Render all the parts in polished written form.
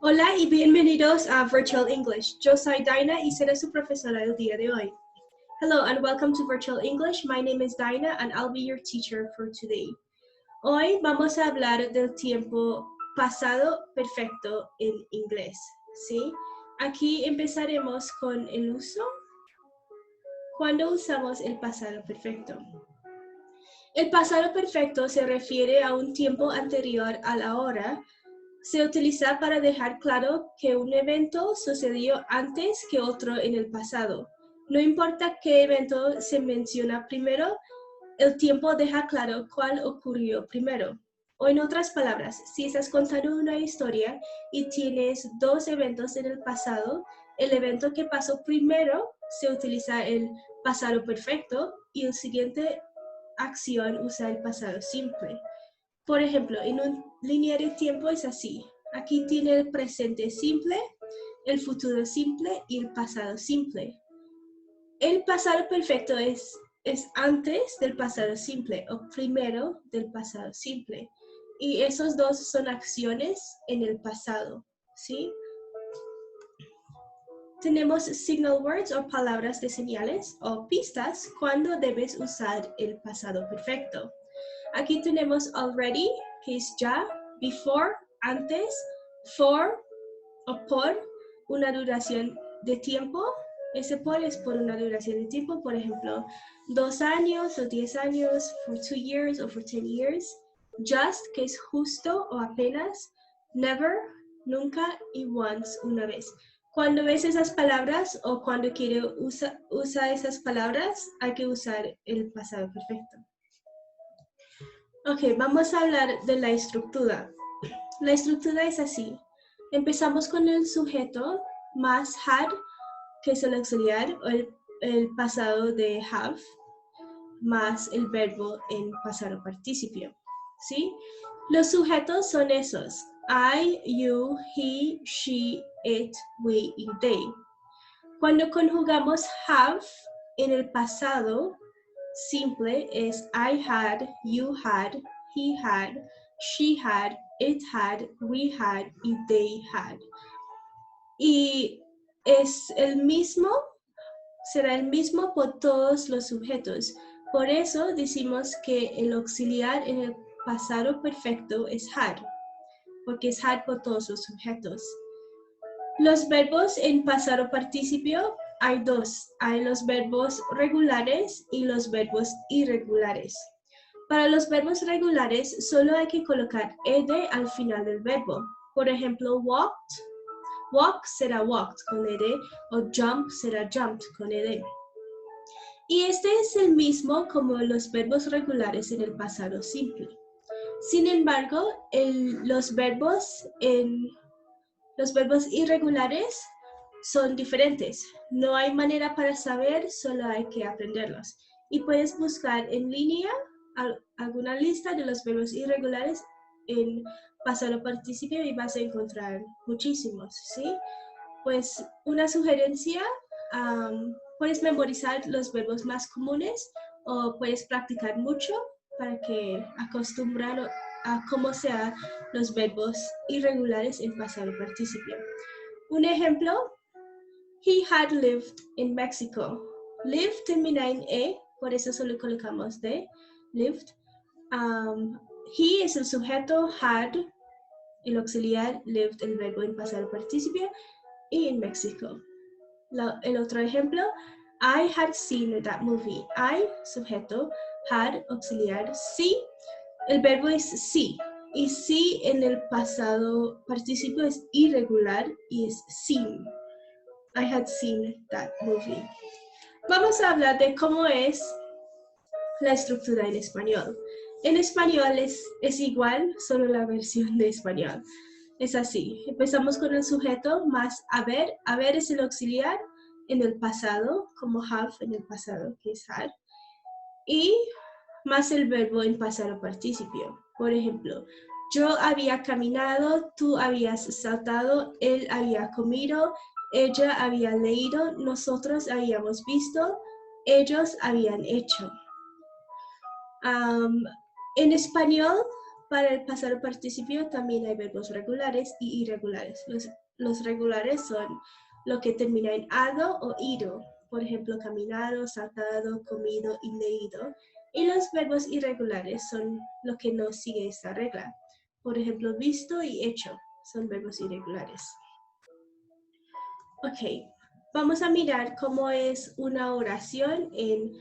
Hola y bienvenidos a Virtual English. Yo soy Dinah y seré su profesora el día de hoy. Hello and welcome to Virtual English. My name is Dinah and I'll be your teacher for today. Hoy vamos a hablar del tiempo pasado perfecto en inglés, ¿sí? Aquí empezaremos con el uso. ¿Cuándo usamos el pasado perfecto? El pasado perfecto se refiere a un tiempo anterior a la hora. Se utiliza para dejar claro que un evento sucedió antes que otro en el pasado. No importa qué evento se menciona primero, el tiempo deja claro cuál ocurrió primero. O en otras palabras, si estás contando una historia y tienes dos eventos en el pasado, el evento que pasó primero se utiliza el pasado perfecto y el siguiente acción usa el pasado simple. Por ejemplo, en una línea de tiempo es así. Aquí tiene el presente simple, el futuro simple y el pasado simple. El pasado perfecto es antes del pasado simple o primero del pasado simple. Y esos dos son acciones en el pasado, ¿sí? Tenemos signal words o palabras de señales o pistas cuando debes usar el pasado perfecto. Aquí tenemos already, que es ya, before, antes, for o por una duración de tiempo. Ese por es por una duración de tiempo, por ejemplo, 2 años o 10 años, for 2 years o for 10 years. Just, que es justo o apenas, never, nunca y once, una vez. Cuando ves esas palabras o cuando quiere usa esas palabras, hay que usar el pasado perfecto. Ok, vamos a hablar de la estructura. La estructura es así. Empezamos con el sujeto más had, que es el auxiliar, o el pasado de have, más el verbo en pasado participio. ¿Sí? Los sujetos son esos. I, you, he, she, it, we y they. Cuando conjugamos have en el pasado simple es I had, you had, he had, she had, it had, we had y they had. Y es el mismo, será el mismo por todos los sujetos. Por eso decimos que el auxiliar en el pasado perfecto es had, porque es had por todos los sujetos. Los verbos en pasado participio hay dos. Hay los verbos regulares y los verbos irregulares. Para los verbos regulares solo hay que colocar ed al final del verbo. Por ejemplo, walked, walk será walked con ed o jump será jumped con ed. Y este es el mismo como los verbos regulares en el pasado simple. Sin embargo, los verbos irregulares son diferentes. No hay manera para saber, solo hay que aprenderlos. Y puedes buscar en línea alguna lista de los verbos irregulares en pasado participio y vas a encontrar muchísimos, ¿sí? Pues una sugerencia, puedes memorizar los verbos más comunes o puedes practicar mucho para que acostumbrar a cómo sean los verbos irregulares en pasado participio. Un ejemplo, he had lived in Mexico. Live termina en e, por eso solo colocamos de, lived. He es el sujeto, had, el auxiliar, lived, el verbo en pasado participio, y en México. El otro ejemplo, I had seen that movie. I, sujeto, had, auxiliar, see, el verbo es see. Y see en el pasado participio es irregular y es seen. I had seen that movie. Vamos a hablar de cómo es la estructura en español. En español es igual, solo la versión de español. Es así, empezamos con el sujeto más haber. Haber es el auxiliar en el pasado, como have en el pasado, que es had. Y más el verbo en pasado participio. Por ejemplo, yo había caminado, tú habías saltado, él había comido, ella había leído, nosotros habíamos visto, ellos habían hecho. En español Para el pasado participio también hay verbos regulares y irregulares. Los regulares son lo que termina en ado o ido. Por ejemplo, caminado, saltado, comido y leído. Y los verbos irregulares son lo que no sigue esta regla. Por ejemplo, visto y hecho son verbos irregulares. Ok, vamos a mirar cómo es una oración en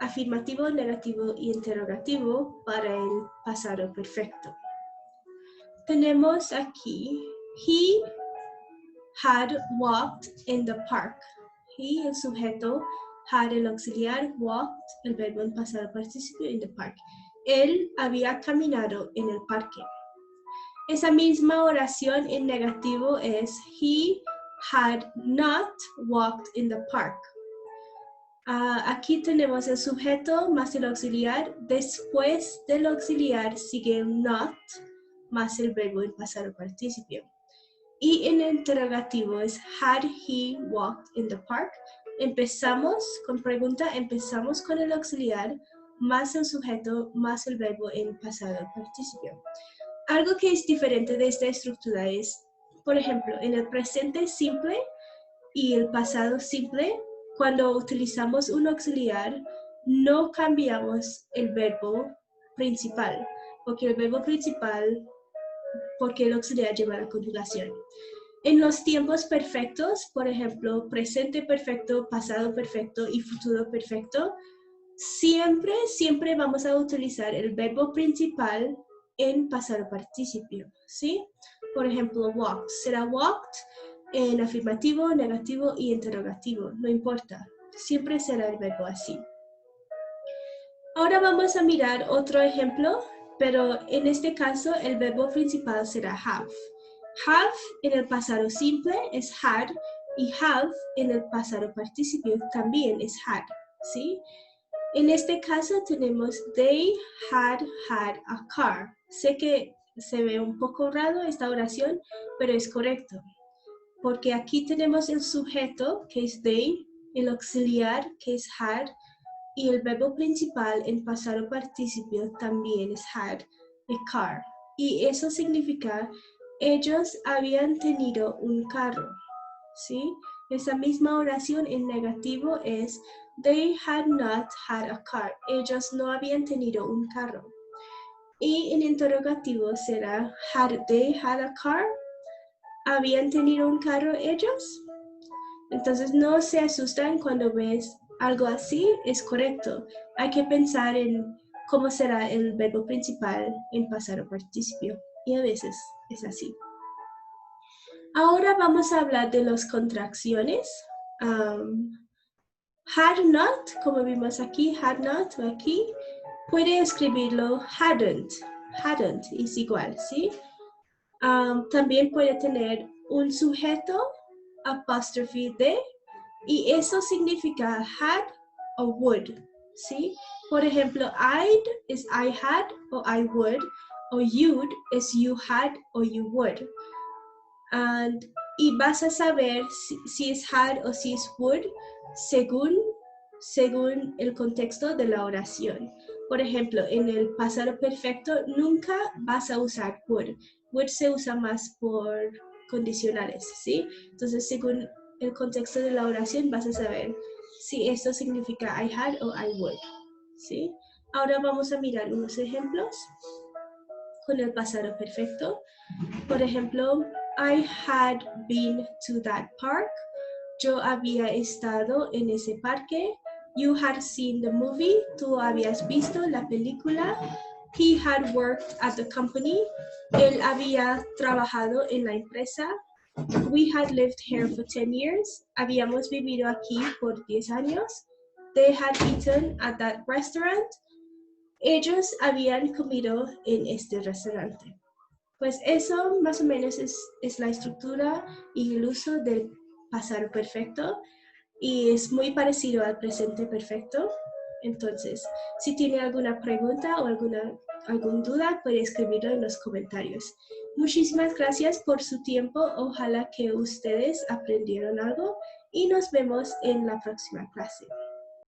afirmativo, negativo y interrogativo para el pasado perfecto. Tenemos aquí, he had walked in the park. He, el sujeto, had el auxiliar, walked, el verbo en pasado participio, in the park. Él había caminado en el parque. Esa misma oración en negativo es he had not walked in the park. Aquí tenemos el sujeto más el auxiliar. Después del auxiliar sigue un not más el verbo en pasado participio. Y en el interrogativo es had he walked in the park. Empezamos con pregunta, empezamos con el auxiliar más el sujeto más el verbo en pasado participio. Algo que es diferente de esta estructura es, por ejemplo, en el presente simple y el pasado simple, cuando utilizamos un auxiliar, no cambiamos el verbo principal, porque el verbo principal, porque el auxiliar lleva la conjugación. En los tiempos perfectos, por ejemplo, presente perfecto, pasado perfecto y futuro perfecto, siempre vamos a utilizar el verbo principal en pasado participio, ¿sí? Por ejemplo, walked será walked en afirmativo, negativo y interrogativo, no importa, siempre será el verbo así. Ahora vamos a mirar otro ejemplo, pero en este caso el verbo principal será have. Have en el pasado simple es had y have en el pasado participio también es had, ¿sí? En este caso tenemos they had a car. Sé que se ve un poco raro esta oración, pero es correcto. Porque aquí tenemos el sujeto, que es they, el auxiliar, que es had, y el verbo principal en pasado participio también es had, a car. Y eso significa ellos habían tenido un carro, ¿sí? Esa misma oración en negativo es they had not had a car. Ellos no habían tenido un carro. Y en interrogativo será had they had a car? ¿Habían tenido un carro ellos? Entonces no se asustan cuando ves algo así, es correcto. Hay que pensar en cómo será el verbo principal en pasado participio. Y a veces es así. Ahora vamos a hablar de las contracciones. Had not, como vimos aquí, had not, aquí, puede escribirlo hadn't, es igual, ¿sí? También puede tener un sujeto, apóstrofe de, y eso significa had o would, ¿sí? Por ejemplo, I'd es I had o I would, o you'd es you had o you would. Y vas a saber si es had o si es would según el contexto de la oración. Por ejemplo, en el pasado perfecto nunca vas a usar would. Would se usa más por condicionales, ¿sí? Entonces, según el contexto de la oración vas a saber si esto significa I had o I would, ¿sí? Ahora vamos a mirar unos ejemplos con el pasado perfecto. Por ejemplo, I had been to that park. Yo había estado en ese parque. You had seen the movie. Tú habías visto la película. He had worked at the company. Él había trabajado en la empresa. We had lived here for 10 years. Habíamos vivido aquí por 10 años. They had eaten at that restaurant. Ellos habían comido en este restaurante. Pues eso más o menos es la estructura y el uso del pasado perfecto y es muy parecido al presente perfecto. Entonces, si tiene alguna pregunta o alguna duda, puede escribirlo en los comentarios. Muchísimas gracias por su tiempo. Ojalá que ustedes aprendieron algo y nos vemos en la próxima clase.